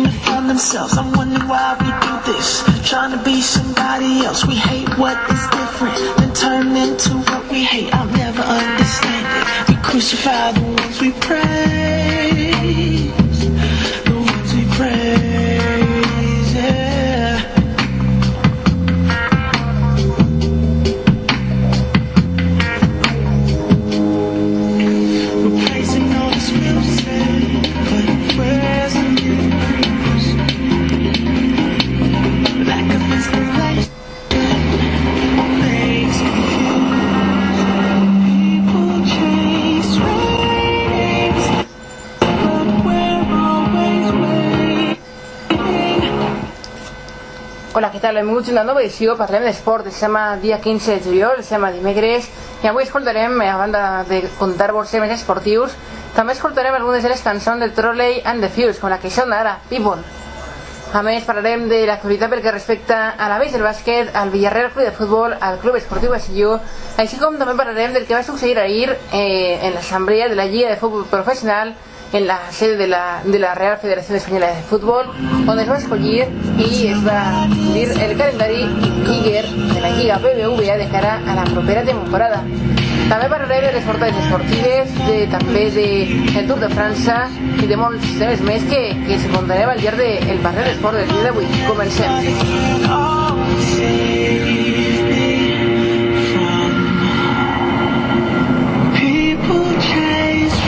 to find themselves. I'm wondering why we do this, trying to be somebody else. We hate what is different, then turn into what we hate. I'll never understand it. We crucify the ones we praise, the ones we praise, yeah. We're placing all this music, but where's the news? Lack of inspiration makes confused. People chase ratings, but we're always waiting. Hola, què tal? Benvinguts a una nova edició. Parlem d'esport. Es llama dia 15 de juliol, es llama dimecres, i avui escoltarem, a banda de contar-vos temes esportius, també escoltarem algunes de les cançons de Trolley and the Fuse, com la que sona ara, People. A més, parlarem de l'actualitat pel que respecta a l'avís del bàsquet, al Villarreal Club de Futbol, al Club Esportiu Basillo, així com també parlarem del que va succeir ahir en l'assemblea de la Lliga de Futbol Professional en la sede de la Real Federación Española de Fútbol, on es va escollir i es va dir el calendari Lliguer de la Lliga BBVA de cara a la propera temporada. També parlarem de les portades esportives, també del Tour de França i de molts temes més que es contarem al llarg del Parlem d'Esport del dia d'avui. Comencem. People chase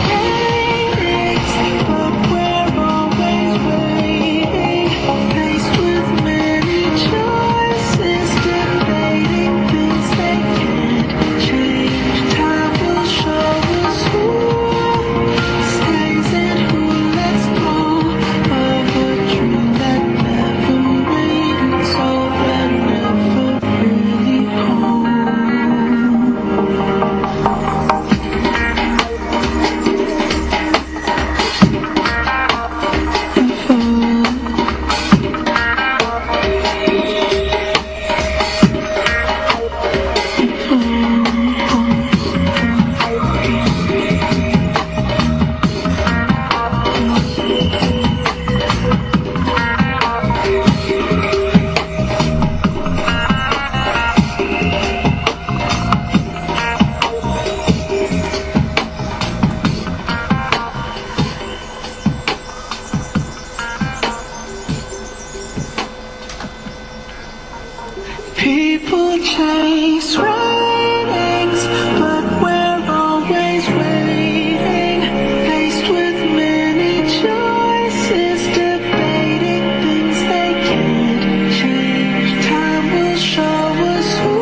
ratings, but we're always waiting, faced with many choices, debating things they can't change. Time will show us who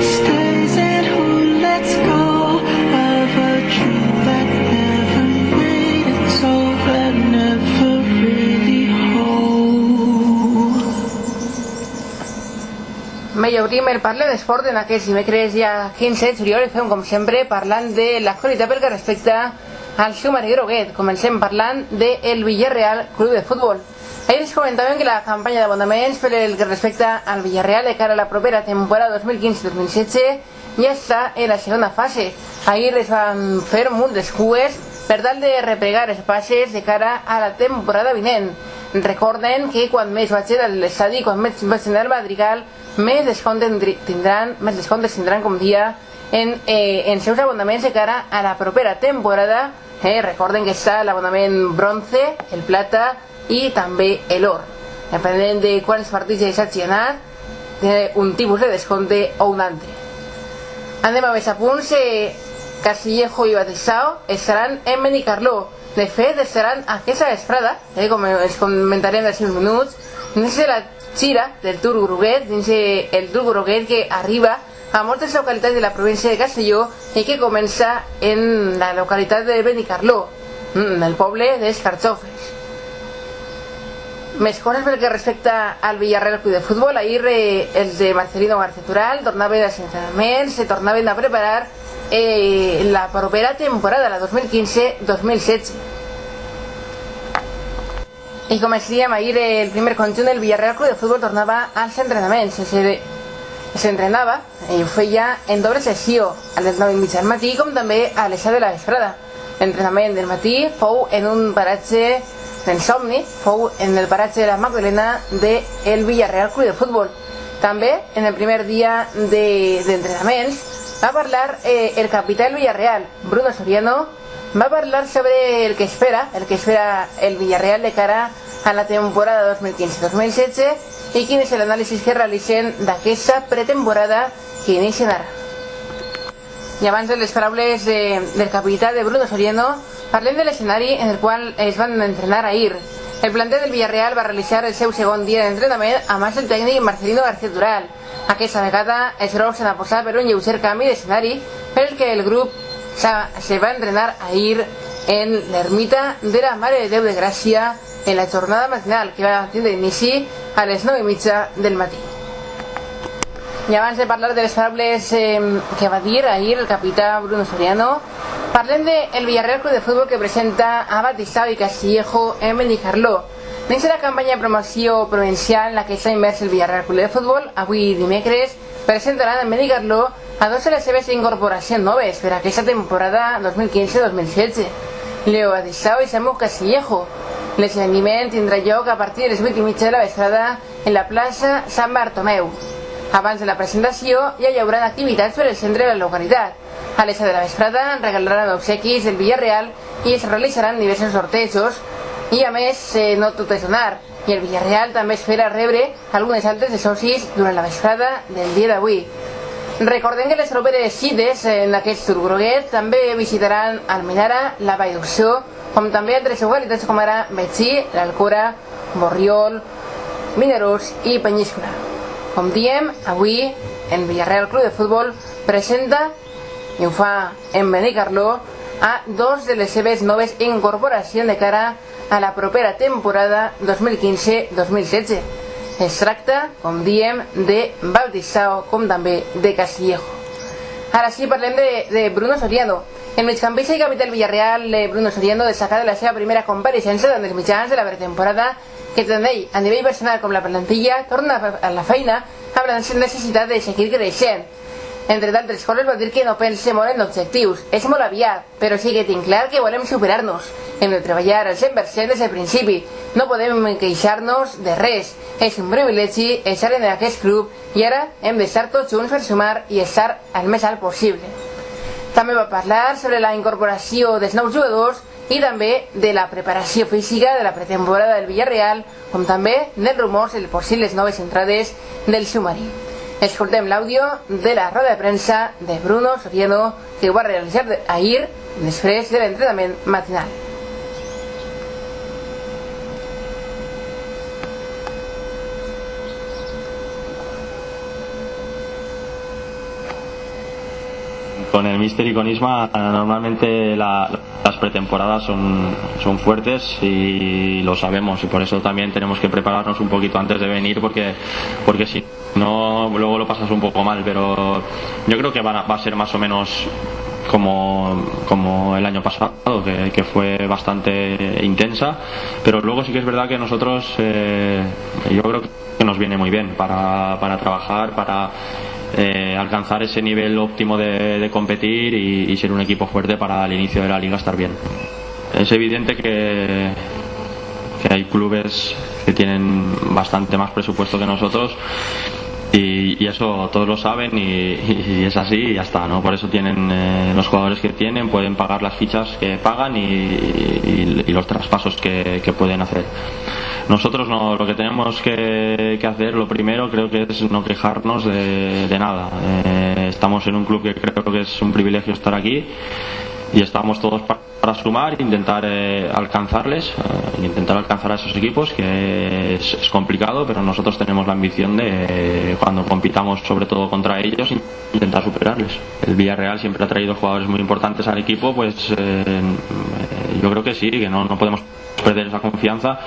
stays and who lets go of a dream that never made it, so that never really whole. Bé, i obrim el Parlem d'Esport en aquest dimecres ja 15 de juliol i fem com sempre parlant de l'actualitat pel que respecta al Xumarí Groguet. Comencem parlant del Villarreal Club de Futbol. Ahir es comentàvem que la campanya d'abonaments per el que respecta al Villarreal de cara a la propera temporada 2015-2016 ja està en la segona fase. Ahir es van fer moltes cues per tal de replegar els passes de cara a la temporada vinent. Recorden que quan més vaig a l'estadi, quan més vaig al Madrigal, més descomptes tindran com dia en seus abonaments de cara a la propera temporada. Recorden que està l'abonament bronze, el plata i també l'or. Depenent de quants partits hagi anat, té un tipus de descompte o un altre. Anem a més apunts. Castillejo i Batistao estaran en Benicarló. De fet, estaran aquesta vesprada, com els comentarem en 5 minuts, dins de la gira del Tour Groguet, dins el Tour Groguet que arriba a moltes localitats de la província de Castelló i que comença en la localitat de Benicarló, en el poble dels Carxofes. Més coses pel que respecta al Villarreal Club de Futbol. Ahir els de Marcelino García Tural tornaven als entrenaments, se tornaven a preparar la propera temporada, la 2015-2016. I com es dèiem ahir, el primer conjunt del Villarreal Club de Futbol tornava als entrenaments. S'entrenava i ho feia en doble sessió, a les 9:30 del matí com també a les 7 de la vesprada. L'entrenament del matí fou en un paratge del Somni fou en el paratge de la Magdalena de el Villarreal Club de Futbol. També en el primer dia d'entrenaments va parlar el capità del Villarreal, Bruno Soriano, va parlar sobre el que espera el Villarreal de cara a la temporada 2015-2016 i quin és l'anàlisi que realicen d'aquesta pretemporada que inicien ara. I abans de les paraules del capità de Bruno Soriano, parlem de l'escenari en el qual es van entrenar ahir. El planter del Villarreal va realitzar el seu segon dia d'entrenament amb el tècnic Marcelino García Tural. Aquesta vegada els grocs s'han apostat per un lleuger canvi d'escenari pel que el grup se va entrenar ahir en l'ermita de la Mare de Déu de Gràcia en la jornada matinal que va tindre inici a les 9:30 del matí. I abans de parlar de les paraules que va dir ahir el capità Bruno Soriano, parlem del Villarreal Club de Futbol que presenta a Batistao i Castillejo en Benicarló. Dins de la campanya de promoció provincial en la que s'ha immers el Villarreal Club de Futbol, avui dimecres presentaran en Benicarló a dos de les seves incorporacions noves per a aquesta temporada 2015-2016, Leo Batistao i Samu Castillejo. L'esdeveniment tindrà lloc a partir de les 8:30 de la vesprada en la plaça Sant Bartomeu. Abans de la presentació ja hi haurà activitats per al centre de la localitat. A les 7 de la vesprada regalaran obsequis del Villarreal i es realitzaran diversos sortejos i a més no tot és donar, i el Villarreal també espera rebre algunes altres de socis durant la vesprada del dia d'avui. Recordem que les properes cites en aquest Tour Groguet també visitaran Almenara, la Vall d'Uixó, com també altres localitats com ara Betxí, l'Alcora, Borriol, Vinaròs i Penyíscola. Com diem, avui el Villarreal Club de Futbol presenta, i ho fa en Benicarló, a dos de les seves noves incorporacions de cara a la propera temporada 2015-2016. Es tracta, com diem, de Batistao com també de Castillejo. Ara sí, parlem de Bruno Soriano. El migcampista i capità del Villarreal, Bruno Soriano, destaca de la seva primera compareixença en els mitjans de la pretemporada que tant ell, a nivell personal com la plantilla, torna a la feina amb la necessitat de seguir creixent. Entre d'altres coses va dir que no pense molt en objectius. És molt aviat, però sí que tinc clar que volem superar-nos. Hem de treballar al 100% des del principi. No podem queixar-nos de res. És un privilegi estar en aquest club i ara hem d'estar tots junts per sumar i estar al més alt possible. També va parlar sobre la incorporació dels nous jugadors i també de la preparació física de la pretemporada del Villarreal, com també dels rumors de possibles noves entrades del submarí. Escoltem l'àudio de la roda de premsa de Bruno Soriano que ho va realitzar ahir després de l'entrenament matinal. Con el Míster y con Isma normalmente las pretemporadas son fuertes y lo sabemos, y por eso también tenemos que prepararnos un poquito antes de venir porque si no luego lo pasas un poco mal, pero yo creo que va a ser más o menos como el año pasado, que fue bastante intensa, pero luego sí que es verdad que nosotros yo creo que nos viene muy bien para trabajar, para alcanzar ese nivel óptimo de competir y ser un equipo fuerte para el inicio de la liga estar bien. Es evidente que hay clubes que tienen bastante más presupuesto que nosotros y eso todos lo saben y es así y ya está, ¿no? Por eso tienen los jugadores que tienen, pueden pagar las fichas que pagan y los traspasos que pueden hacer. Nosotros no, lo que tenemos que hacer, lo primero creo que es no quejarnos de nada. Estamos en un club que creo que es un privilegio estar aquí y estamos todos para sumar e intentar alcanzarles, intentar alcanzar a esos equipos, que es complicado, pero nosotros tenemos la ambición de, cuando compitamos sobre todo contra ellos, intentar superarles. El Villarreal siempre ha traído jugadores muy importantes al equipo, pues yo creo que sí, que no podemos perder esa confianza.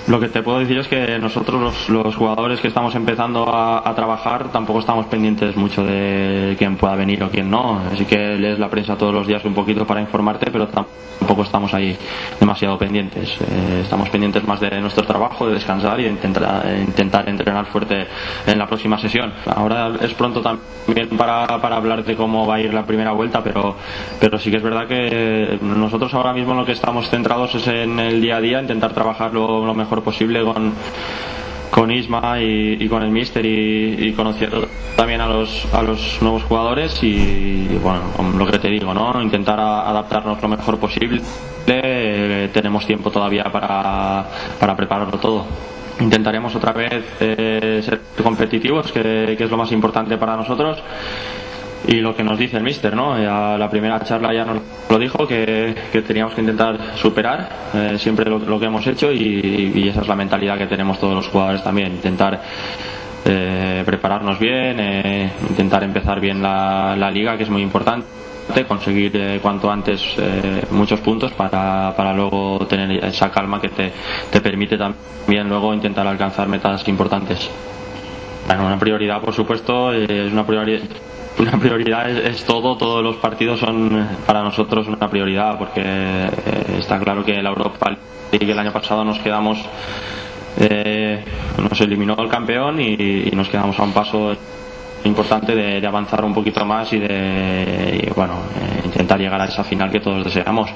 Lo que te puedo decir es que nosotros los jugadores que estamos empezando a trabajar tampoco estamos pendientes mucho de quién pueda venir o quién no. Así que lees la prensa todos los días un poquito para informarte, pero tampoco estamos ahí demasiado pendientes. Estamos pendientes más de nuestro trabajo, de descansar y de intentar entrenar fuerte en la próxima sesión. Ahora es pronto también para hablar de cómo va a ir la primera vuelta, pero sí que es verdad que nosotros ahora mismo lo que estamos centrados es en el día a día, intentar trabajar lo mejor posible con Isma y con el míster y conociendo también a los nuevos jugadores y bueno, lo que te digo, ¿no? Intentar adaptarnos lo mejor posible. Tenemos tiempo todavía para prepararlo todo. Intentaremos otra vez ser competitivos, que es lo más importante para nosotros. Y lo que nos dice el míster, ¿no? La primera charla ya nos lo dijo, que teníamos que intentar superar siempre lo que hemos hecho y esa es la mentalidad que tenemos todos los jugadores también, intentar prepararnos bien, intentar empezar bien la liga, que es muy importante, conseguir cuanto antes muchos puntos para luego tener esa calma que te permite también luego intentar alcanzar metas importantes. Bueno, una prioridad, por supuesto, es una prioridad es todos los partidos son para nosotros una prioridad, porque está claro que la Europa League el año pasado nos eliminó el campeón y nos quedamos a un paso importante de avanzar un poquito más y intentar llegar a esa final que todos deseamos,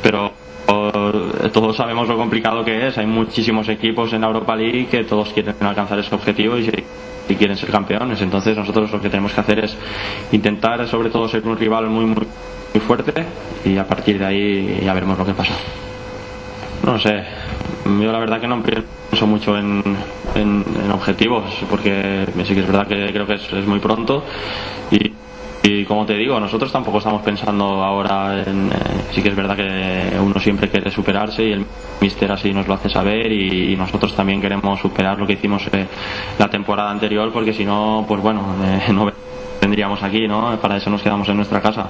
pero todos sabemos lo complicado que es. Hay muchísimos equipos en la Europa League que todos quieren alcanzar ese objetivo y quieren ser campeones. Entonces nosotros lo que tenemos que hacer es intentar sobre todo ser un rival muy fuerte y a partir de ahí ya veremos lo que pasa. No sé, yo la verdad que no pienso mucho en objetivos, porque sí que es verdad que creo que es muy pronto y como te digo, nosotros tampoco estamos pensando ahora sí que es verdad que uno siempre quiere superarse y el míster así nos lo hace saber y nosotros también queremos superar lo que hicimos la temporada anterior, porque si no, pues bueno, no vendríamos aquí, ¿no? Para eso nos quedamos en nuestra casa.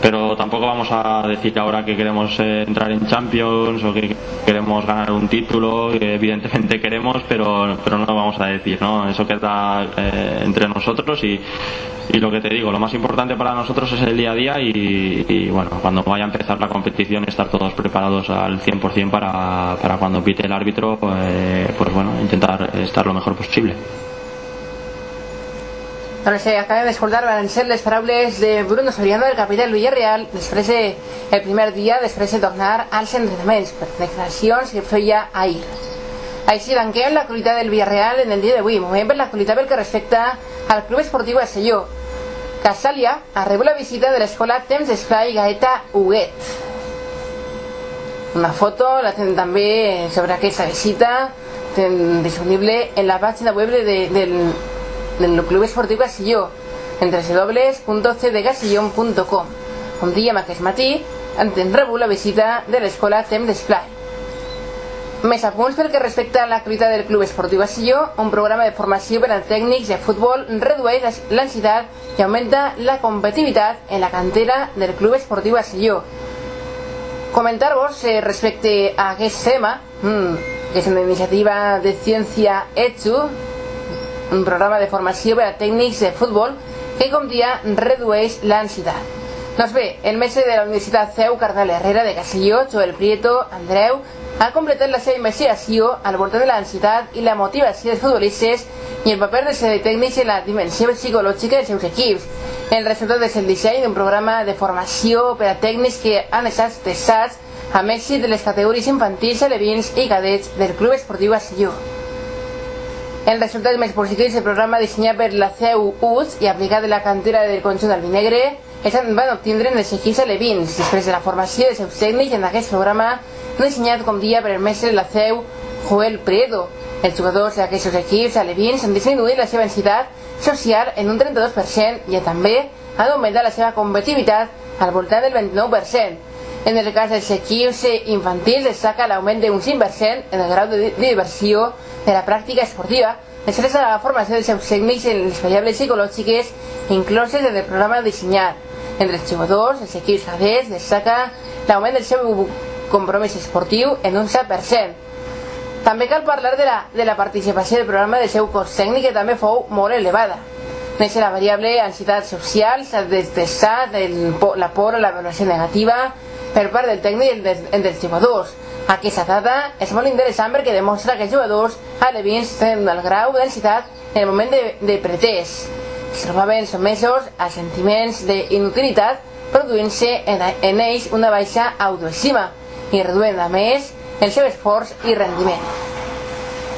Pero tampoco vamos a decir ahora que queremos entrar en Champions o que queremos ganar un título, que evidentemente queremos, pero no lo vamos a decir, ¿no? Eso queda entre nosotros y lo que te digo, lo más importante para nosotros es el día a día y bueno, cuando vaya a empezar la competición estar todos preparados al 100% para cuando pite el árbitro, pues bueno, intentar estar lo mejor posible. Doncs acabem d'escoltar van ser les paraules de Bruno Soriano, el capità del Villarreal, després el primer dia, després de tornar als entrenaments, per declaracions que feia ahir. Així tanquem l'actualitat del Villarreal en el dia d'avui. Movem per l'actualitat pel que respecta al Club Esportiu Castelló. Casàlia ha rebut la visita de l'escola Temps d'Esplai Gaeta Huguet. Una foto la tenen també sobre aquesta visita, disponible en la pàgina web del Club Esportiu Castelló, en www.cdcastillon.com. Com dèiem aquest matí, han rebut la visita de l'escola Temps d'Esplai. Més apunts pel que respecta a l'activitat del Club Esportiu Castelló. Un programa de formació per als tècnics de futbol redueix l'ansietat i augmenta la competitivitat en la cantera del Club Esportiu Castelló. Comentar-vos respecte a aquest tema, que és una iniciativa de Ciència Edu, un programa de formació per a tècnics de futbol que, com dia, redueix l'ansietat. Doncs bé, el mestre de la Universitat CEU Cardenal Herrera de Castelló, Joel Prieto Andreu, ha completat la seva investigació al voltant de l'ansietat i la motivació dels futbolistes i el paper dels tècnics en la dimensió psicològica dels seus equips. El resultat és el disseny d'un programa de formació per a tècnics que han estat testats amb èxit de les categories infantils, alevins i cadets del Club Esportiu Castelló. El resultat més positiu del programa dissenyat per la CEU UTS i aplicat a la cantera del conjunt albinegre van obtindre en els equips alevins, després de la formació dels seus tècnics en aquest programa dissenyat com dia per el mestre de la CEU, Joel Prieto. Els jugadors d'aquests equips alevins han disminuït la seva ansietat social en un 32% i també han augmentat la seva competitivitat al voltant del 29%. En el cas dels equips infantils destaca l'augment d'un 5% en el grau de diversió de la pràctica esportiva després de la formació dels seus tècnics en les variables psicològiques incloses en el programa dissenyat. Entre els jugadors, els equips cadets, destaca l'augment del seu compromís esportiu en un 7%. També cal parlar de la participació del programa de seu cost tècnic, que també fou molt elevada. Més la variable ansietat social, s'ha detestat la por o la valoració negativa per part del tècnic i dels jugadors. Aquesta dada és molt interessant perquè demostra que els jugadors alevins tenen el grau d'ansietat en el moment de pretès. Es trobaven sotmesos a sentiments d'inutilitat, produint-se en ells una baixa autoestima i reduint a més el seu esforç i rendiment.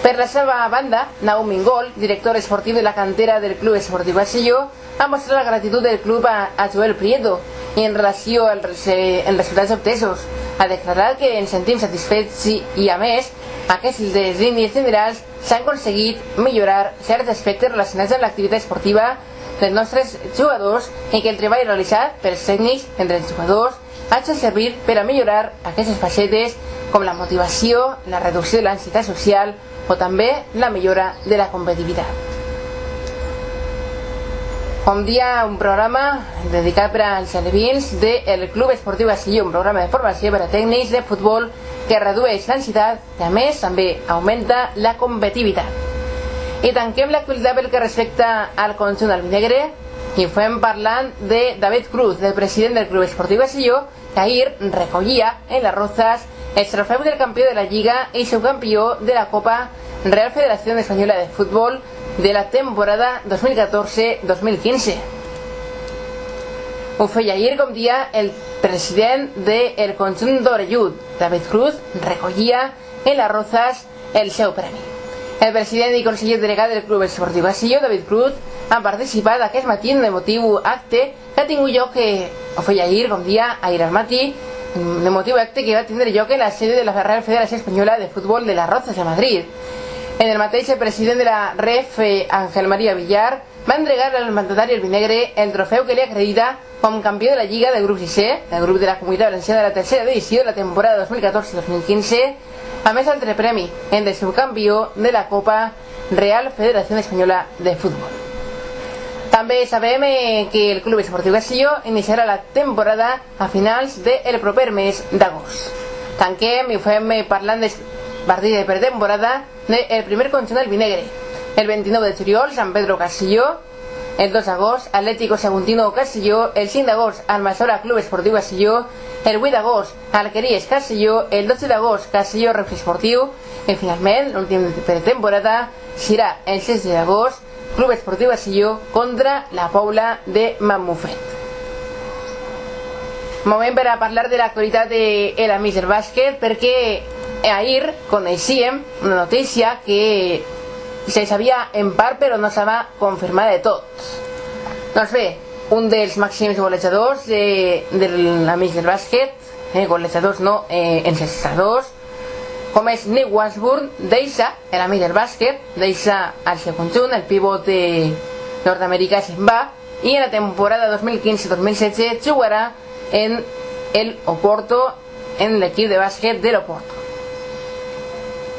Per la seva banda, Nau Mingol, director esportiu de la cantera del Club Esportiu Castelló, ha mostrat la gratitud del club a Joel Prieto i en relació als resultats obtesos. Ha declarat que ens sentim satisfets i a més, aquestes línies generals s'han aconseguit millorar certs aspectes relacionats amb l'activitat esportiva dels nostres jugadors i que el treball realitzat pels tècnics entre els jugadors ha de servir per a millorar aquestes facetes com la motivació, la reducció de l'ansietat social o també la millora de la competitivitat. Com dia un programa dedicat per als alevins del Club Esportiu Castelló, un programa de formació per a tècnics de futbol que redueix l'ansietat i a més també augmenta la competitivitat. I tanquem l'actualitat pel que respecta al conjunt albinegre i ho fem parlant de David Cruz, del president del Club Esportiu Castelló, que ahir recollia en les Rozas el trofeu del campió de la Lliga i subcampió de la Copa Real Federación Española de Fútbol de la temporada 2014-2015. Ho feia ahir com dia el president del conjunt d'Orellut, David Cruz, recollia en les Rozas el seu premi. El president i conseller delegat del Club Esportiu Castelló, David Cruz, ha participat aquest matí en un emotiu acte que ha tingut lloc, ho feia ahir com dia, ahir al matí, un emotiu acte que va tindre lloc en la sede de la Real Federación Española de Fútbol de las Rozas, a Madrid. En el mateix, el president de la REF, Ángel María Villar, va entregar al mandatari albinegre el trofeu que li acredita com campió de la Lliga del grup 6è, el grup de la Comunitat Valenciana de la tercera edició de la temporada 2014-2015, a més altre premi en el subcampió de la Copa Real Federación Española de Fútbol. També sabem que el Club Esportiu Castelló iniciarà la temporada a finals del proper mes d'agost. Tanquem i ho fem parlant del partit de pretemporada del primer conjunt albinegre. El 29 de juliol, Sant Pedro Castelló. El 2 d'agost, Atlético Saguntino Castelló. El 5 d'agost, Almassora Club Esportiu Castelló. El 8 d'agost, Alqueries Castelló. El 12 d'agost, Castelló Refri Esportiu. I finalment, l'últim pretemporada serà el 16 d'agost, Club Esportiu Castelló contra la Pobla de Mamufet. Moment per a parlar de l'actualitat de l'Amics del bàsquet, perquè ahir coneixíem una notícia que se sabia en part però no estava confirmada de tot. Doncs bé, un dels màxims golejadors de l'Amics del bàsquet, golejadors no, encestadors, com és Nick Washburn, deixa l'Amic del bàsquet, deixa el seu conjunt, el pivot nord-americà se'n va, i en la temporada 2015-2016 jugarà en el Oporto, en l'equip de bàsquet de l'Oporto.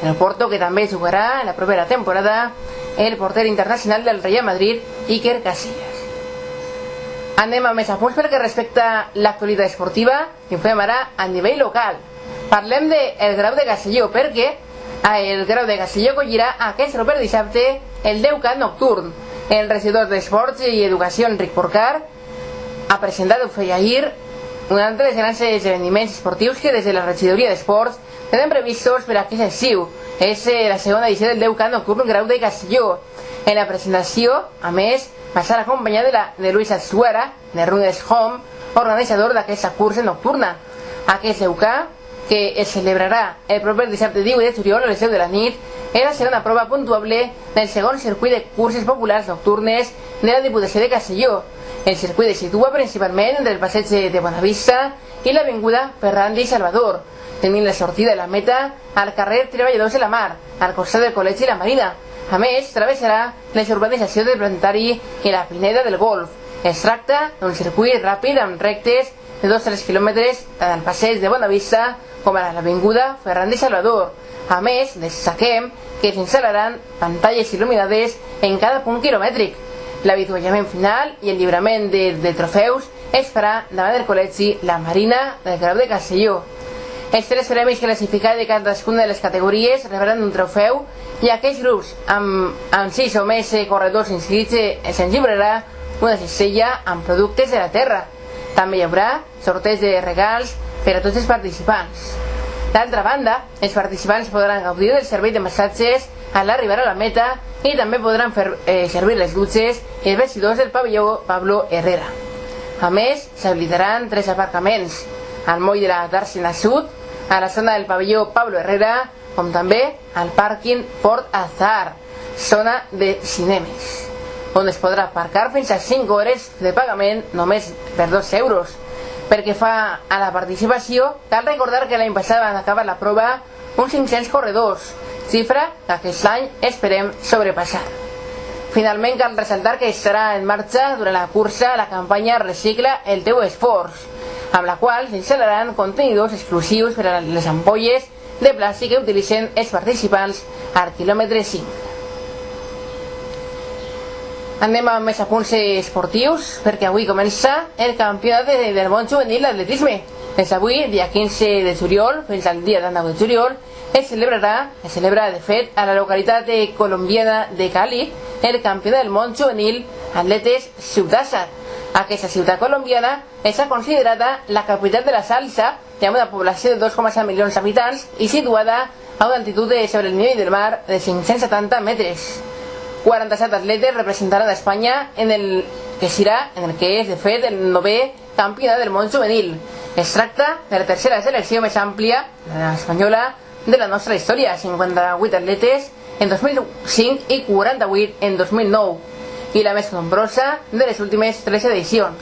El Oporto, que també jugarà en la propera temporada el porter internacional del Real Madrid, Iker Casillas. Anem a més apunts perquè respecta l'actualitat esportiva i ho fem ara a nivell local. Parlem del Grau de Castelló perquè el Grau de Castelló acollirà aquest proper dissabte el 10K nocturn. El regidor d'Esports i Educació, Enric Porcar, ha presentat, ho feia ahir, un altre dels grans esdeveniments esportius que des de la regidoria d'Esports tenen previstos per aquest estiu. És la segona edició del 10K nocturn Grau de Castelló. En la presentació, a més, va estar acompanyada de Luis Azuara, de Runes Home, organitzador d'aquesta cursa nocturna. Aquest 10K, que es celebrarà el proper dissabte 10 de juliol a les 10 de la nit, és la segona prova puntuable del segon circuit de curses populars nocturnes de la Diputació de Castelló. El circuit es situa principalment entre el passeig de Bonavista i l'avinguda Ferran Di Salvador, tenint la sortida de la meta al carrer Treballadors de la Mar, al costat del Col·legi La Marina. A més, travessarà les urbanitzacions del Plantari i la Pineda del Golf. Es tracta d'un circuit ràpid amb rectes de 2-3 quilòmetres tant al passeig de Bonavista com a l'avinguda Ferran Di Salvador. A més, destaquem que s'instal·laran pantalles il·luminades en cada punt quilomètric. L'avituallament final i el lliurament de trofeus es farà davant del Col·legi La Marina del Grau de Castelló. Els 3 premis classificats de cadascuna de les categories rebran un trofeu i aquells grups amb 6 o més corredors inscrits se'n lliurarà una cistella amb productes de la terra. També hi haurà sorteig de regals per a tots els participants. D'altra banda, els participants podran gaudir del servei de massatges a l'arribar a la meta i també podran fer servir les dutxes i els vestidors del pavelló Pablo Herrera. A més, s'habilitaran 3 aparcaments al moll de la Dàrsena Sud, a la zona del pavelló Pablo Herrera, com també al pàrquing Port Azahar, zona de cinemes, on es podrà aparcar fins a 5 hores de pagament només per 2 euros. Pel que fa a la participació, cal recordar que l'any passat van acabar la prova uns 500 corredors, xifra que aquest any esperem sobrepassar. Finalment, cal ressaltar que estarà en marxa durant la cursa la campanya Recicla el teu esforç, amb la qual s'instal·laran contenidors exclusius per a les ampolles de plàstic que utilitzen els participants al quilòmetre 5. Anem amb més apunts esportius, perquè avui comença el campionat del món juvenil d'atletisme. Des d'avui, dia 15 de juliol, fins al dia 9 de juliol, es celebra de fet a la localitat colombiana de Cali el campionat del món juvenil atletes Ciudad. Aquesta ciutat colombiana és considerada la capital de la salsa, amb una població de 2,7 milions d'habitants i situada a una altitud sobre el nivell del mar de 570 metres. 47 atletes representaran a Espanya en el que és de fet el 9è campionat del món juvenil. Es tracta de la tercera selecció més àmplia, l'espanyola, de la nostra història, 58 atletes en 2005 i 48 en 2009, i la més nombrosa de les últimes 3 edicions.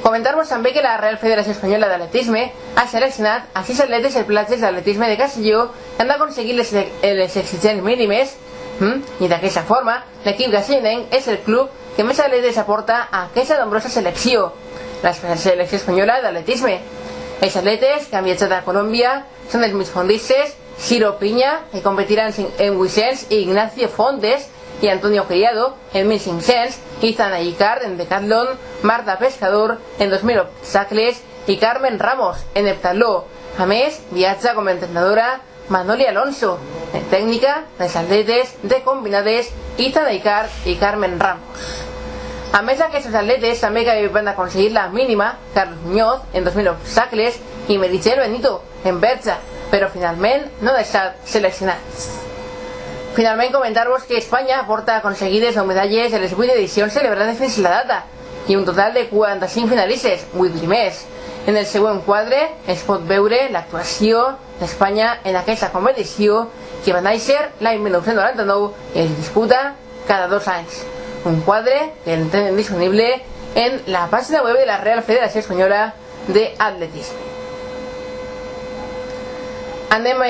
Comentar-vos també que la Real Federació Espanyola d'Atletisme ha seleccionat a 6 atletes en platges d'atletisme de Castelló que han d'aconseguir les exigències mínimes, i d'aquesta forma l'equip castellonenc és el club que més atletes aporta a aquesta nombrosa selecció, la selecció espanyola d'atletisme. Els atletes que han viatjat a Colòmbia són els migfondistes Ciro Piña, que competiran en 800, i Ignacio Fontes y Antonio Criado en 1500, Ethan Ayicard en decatlón, Marta Pescador en 2000 obstacles i Carmen Ramos en heptatló. A més, viatja com a entrenadora Manoli Alonso, en tècnica dels atletes de combinades Ethan Ayicard i Carmen Ramos. A més d'aquests atletes també que van aconseguir la mínima Carlos Muñoz en 2000 obstacles i Meritxell Benito en perxa, però finalment no han estat seleccionats. Finalment, comentar-vos que Espanya porta aconseguides 9 medalles en les 8 edicions celebrades fins a la data i un total de 45 finalistes, 8 primers. En el següent quadre es pot veure l'actuació d'Espanya en aquesta competició que va néixer l'any 1999 i es disputa cada 2 anys. Un quadre que tenen disponible en la pàgina web de la Real Federació Espanyola d'Atletisme. Anem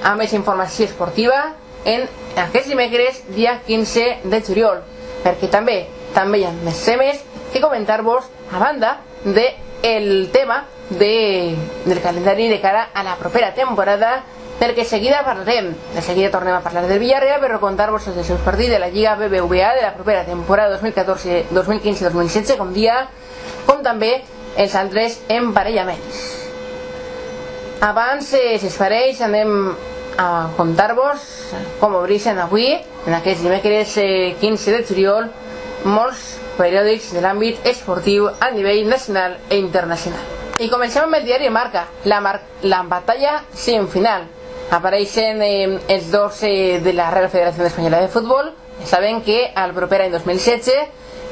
a més informació esportiva en aquest dimecres, dia 15 de juliol, perquè també hi ha més temes que comentar-vos a banda del tema del calendari de cara a la propera temporada, perquè de seguida tornem a parlar del Villarreal, però contar-vos els seus partits de la Lliga BBVA de la propera temporada 2015-2016 com també els altres emparellaments. Abans s'espareix, anem a contar-vos com obreixen avui, en aquest dimecres 15 de juliol, molts periòdics de l'àmbit esportiu a nivell nacional i internacional. I comencem amb el diari Marca, la batalla semifinal. Apareixen els dos de la Real Federació Espanyola de Futbol. Saben que al proper any 2016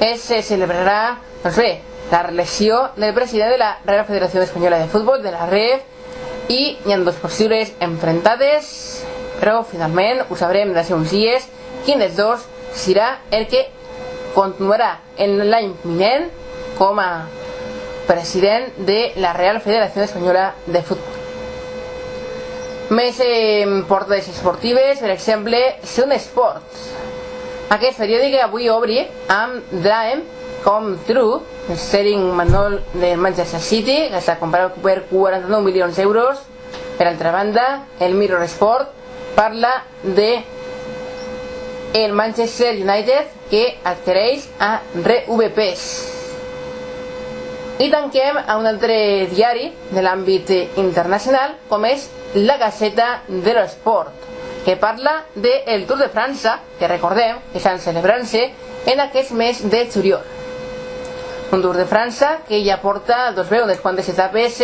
es celebrarà la reelecció del president de la Real Federació Espanyola de Futbol, de la REF, i hi ha 2 possibles enfrontades, però finalment ho sabrem d'ací uns dies quin dels 2 serà el que continuarà en l'any vinent com a president de la Real Federació Espanyola de Futbol. Més portades esportives, per exemple, Sun Sports. Aquest periòdic avui obri amb Dream Come True, el Sterling Manuel de Manchester City, que s'ha comprat per 49 milions d'euros. Per altra banda, el Mirror Sport parla de el Manchester United que adquireix a RVPs. I tanquem a un altre diari de l'àmbit internacional, com és la Gaceta de l'Esport, que parla del Tour de França, que recordem que estan celebrant-se en aquest mes de juliol. Un Tour de França que ja porta unes quantes etapes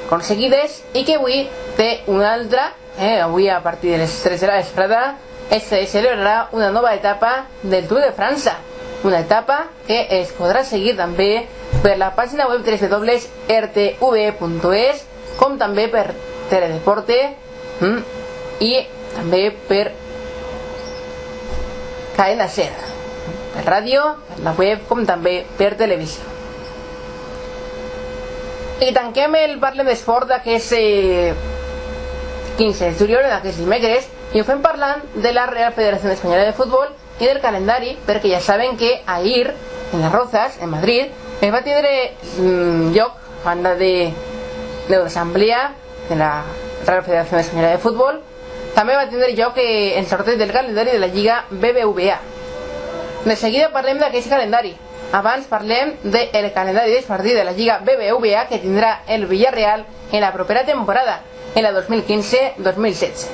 aconseguides i que avui té una altra. Avui a partir de les 3 de la vesprada es celebrarà una nova etapa del Tour de França, una etapa que es podrà seguir també per la pàgina web www.rtv.es, com també per Teledeporte i també per Cadena Ser, per ràdio, per la web, com també per televisió. I tanquem el Parlem d'Esport d'aquest 15 de juliol, d'aquest dimecres, i ho fem parlant de la Real Federació Espanyola de Futbol i del calendari, perquè ja saben que ahir, en les Rozas, en Madrid, es va tindre lloc, a banda de l'assemblea de la Real Federació Espanyola de Futbol, també va tindre lloc el sorteig del calendari de la Lliga BBVA. De seguida parlem d'aquest calendari. Abans parlem del calendari dels partits de la Lliga BBVA que tindrà el Villarreal en la propera temporada, en la 2015-2016.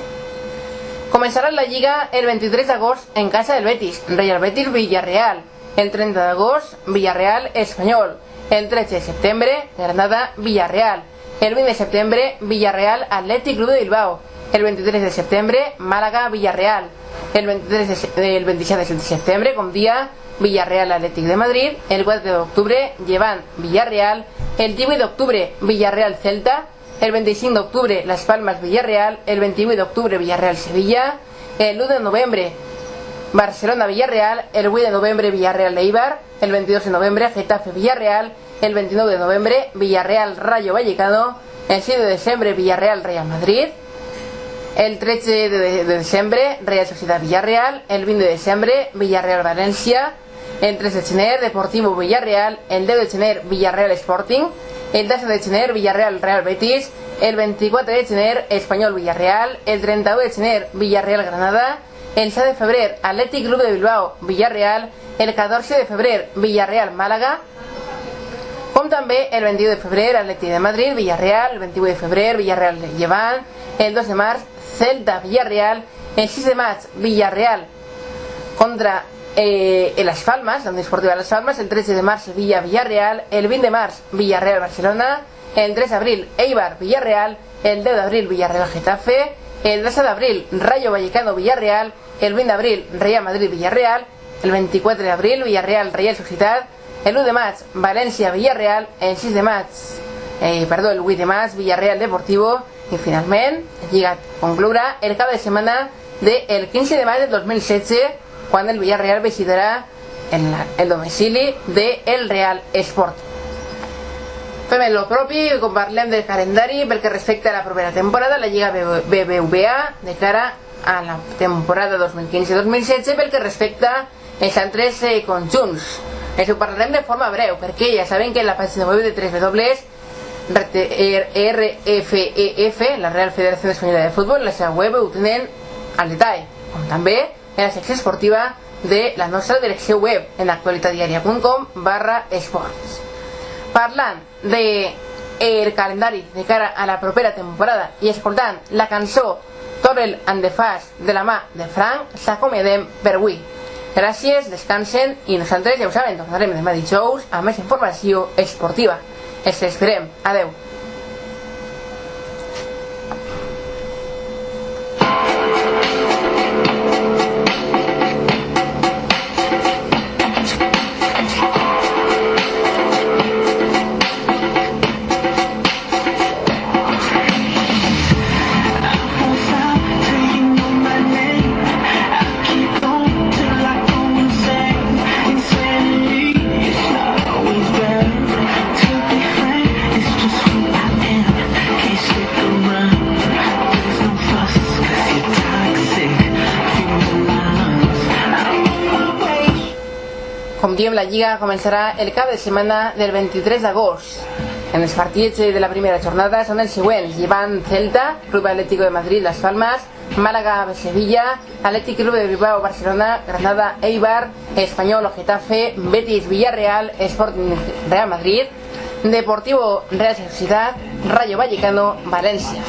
Començarà la Lliga el 23 d'agost en casa del Betis, Real Betis Villarreal. El 30 d'agost, Villarreal Espanyol. El 13 de setembre, Granada Villarreal. El 20 de setembre, Villarreal Athletic Club de Bilbao. El 23 de setembre, Málaga Villarreal. El 27 de setembre, com dia, Villarreal Athletic de Madrid. El 4 d'octubre, Llevant Villarreal. El 18 d'octubre, Villarreal Celta. El 25 d'octubre, Las Palmas Villarreal. El 28 d'octubre, Villarreal Sevilla. El 1 de novembre, Barcelona Villarreal. El 8 de novembre, Villarreal Eibar. El 22 de novembre, Getafe Villarreal. El 29 de novembre, Villarreal Rayo Vallecano. El 7 de desembre, Villarreal Real Madrid. El 13 de desembre, Real Sociedad Villarreal. El 20 de desembre, Villarreal Valencia. El 3 de gener, Deportivo Villarreal. El 10 de gener, Villarreal Sporting. El 12 de gener, Villarreal Real Betis. El 24 de gener, Espanyol Villarreal. El 31 de gener, Villarreal Granada. El 6 de febrer, Athletic Club de Bilbao Villarreal. El 14 de febrer, Villarreal Málaga. Com també el 21 de febrer, Athletic de Madrid Villarreal. El 28 de febrer, Villarreal Llevant. El 2 de març, Celta Villarreal. El 6 de maig, Villarreal contra Las Palmas, la Unión Esportiva Las Palmas. El 13 de març, Sevilla Villarreal. El 20 de març, Villarreal Barcelona. El 3 d'abril, Eibar Villarreal. El 10 d'abril, Villarreal Getafe. El 12 d'abril, Rayo Vallecano Villarreal. El 20 d'abril, Real Madrid Villarreal. El 24 d'abril, Villarreal Real Societat. El 1 de maig, València Villarreal. El 8 de maig, Villarreal Deportivo. I finalment, la Lliga conclourà el cap de setmana del 15 de maig del 2016, quan el Villarreal visitarà el domicili del Real Sport. Fem el propi, com parlem del calendari pel que respecta a la propera temporada, la Lliga BBVA de cara a la temporada 2015-2016 pel que respecta els altres conjunts. Ens ho parlarem de forma breu, perquè ja saben que en la pàgina web de RFEF, la Real Federació Espanyola de Futbol, la seva web ho tenen al detall, com també en la secció esportiva de la nostra direcció web en actualitatdiaria.com/esports. Parlant del calendari de cara a la propera temporada i escoltant la cançó Torel and the Fast de la mà de Frank, s'acomiadem per avui. Gràcies, descansen i nosaltres, ja ho saben, tornarem demà dijous amb més informació esportiva. Els esperem. Adeu. Com diem, la Lliga començarà el cap de setmana del 23 d'agost. En els partits de la primera jornada són els següents: Llevant Celta, Club Atlético de Madrid Las Palmas, Málaga, Sevilla, Athletic Club de Bilbao, Barcelona, Granada, Eibar, Español, Getafe, Betis, Villarreal, Sporting, Real Madrid, Deportivo, Real Sociedad, Rayo Vallecano, Valencia.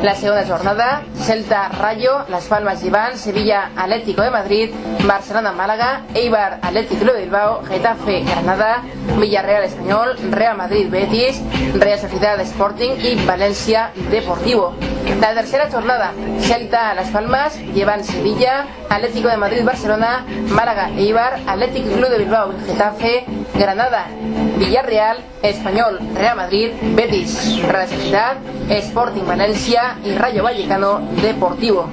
La segunda jornada, Celta, Rayo, Las Palmas, Gijón, Sevilla, Atlético de Madrid, Barcelona, Málaga, Eibar, Athletic Club de Bilbao, Getafe, Granada, Villarreal, Español, Real Madrid, Betis, Real Sociedad, Sporting y Valencia, Deportivo. La tercera jornada, Celta, Las Palmas, Gijón, Sevilla, Atlético de Madrid, Barcelona, Málaga, Eibar, Athletic Club de Bilbao, Getafe, Granada, Villarreal, Español, Real Madrid, Betis, Real Sociedad, Sporting, Valencia y Rayo Vallecano, Deportivo.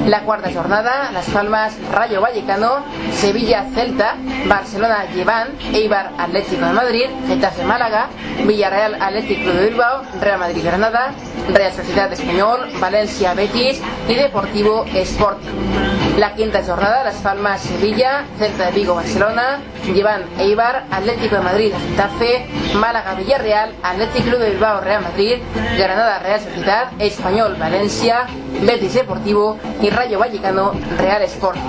La cuarta jornada, Las Palmas, Rayo Vallecano, Sevilla, Celta, Barcelona, Gijón, Eibar, Atlético de Madrid, Getafe, Málaga, Villarreal, Athletic Club de Bilbao, Real Madrid, Granada, Real Sociedad, Español, Valencia, Betis y Deportivo, Sporting. La quinta jornada, Las Palmas, Sevilla, Celta de Vigo, Barcelona, Gijón, Eibar, Atlético de Madrid, Getafe, Málaga, Villarreal, Athletic Club de Bilbao, Real Madrid, Granada, Real Sociedad, Español, Valencia, Betis, Deportivo y Rayo Vallecano, Real Sporting.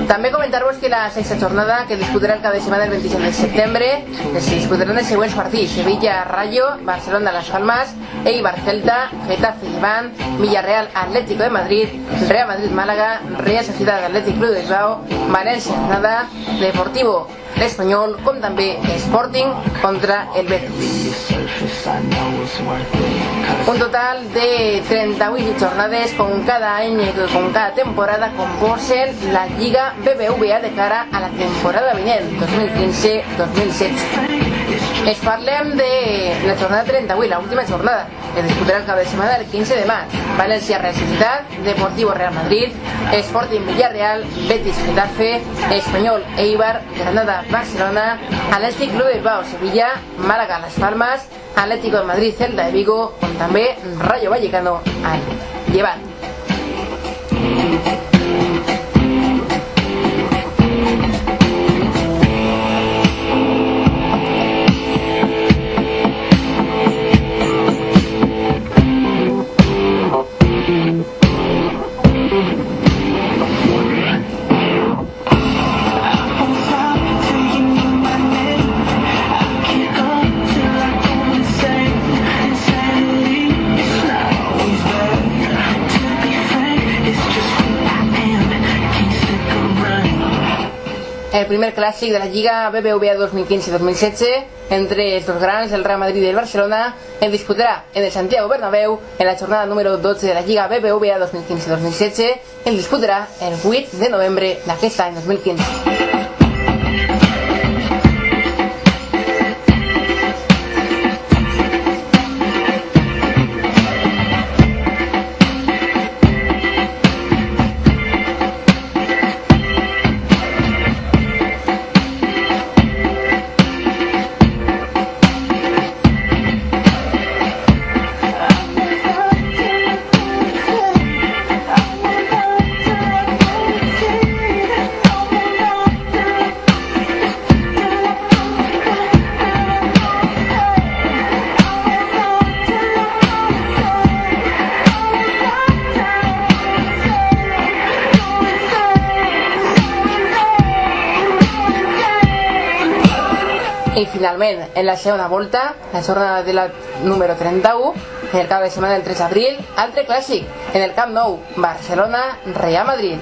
També comentar-vos que la sexta jornada, que disputarà el cap de setmana el 27 de setembre, se disputaran els següents partits: Sevilla, Rayo, Barcelona, Las Palmas, Eibar, Celta, Getafe, Gijón, Villarreal, Atlético de Madrid, Real Madrid, Málaga, Real Sociedad, Athletic Club de Bilbao, València, Granada, Deportivo, l'Espanyol, com també Sporting contra el Betis. Un total de 38 jornades con cada any, con cada temporada, composen la Lliga BBVA de cara a la temporada vinent, 2015-2016. Es parlem de la jornada 38, la última jornada, que disputarà el cap de setmana el 15 de març. València, Real Sociedad, Deportivo, Real Madrid, Sporting, Villarreal, Betis, Getafe, Espanyol, Eibar, Granada, Barcelona, Athletic Club de Bilbao, Sevilla, Málaga, Las Palmas, Atlético de Madrid, Celta de Vigo, com també Rayo Vallecano al Llevant. El primer clàssic de la Lliga BBVA 2015-2016 entre els dos grans, el Real Madrid i el Barcelona, es disputarà en el Santiago Bernabéu en la jornada número 12 de la Lliga BBVA 2015-2016. Es disputarà el 8 de novembre d'aquest any 2015. I finalment, en la segona volta, la jornada de la número 31, en el cap de setmana del 3 d'abril, altre clàssic, en el Camp Nou, Barcelona-Real Madrid.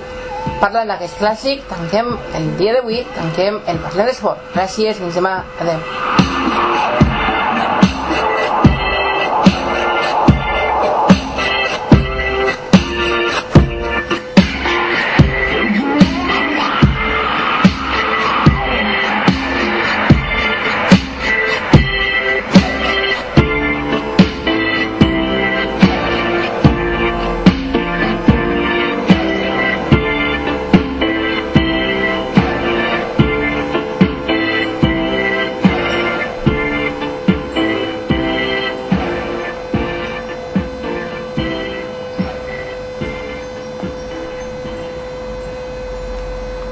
Parlant d'aquest clàssic, tanquem el dia d'avui, tanquem el Parlem d'Esport. Gràcies, fins demà, adeu.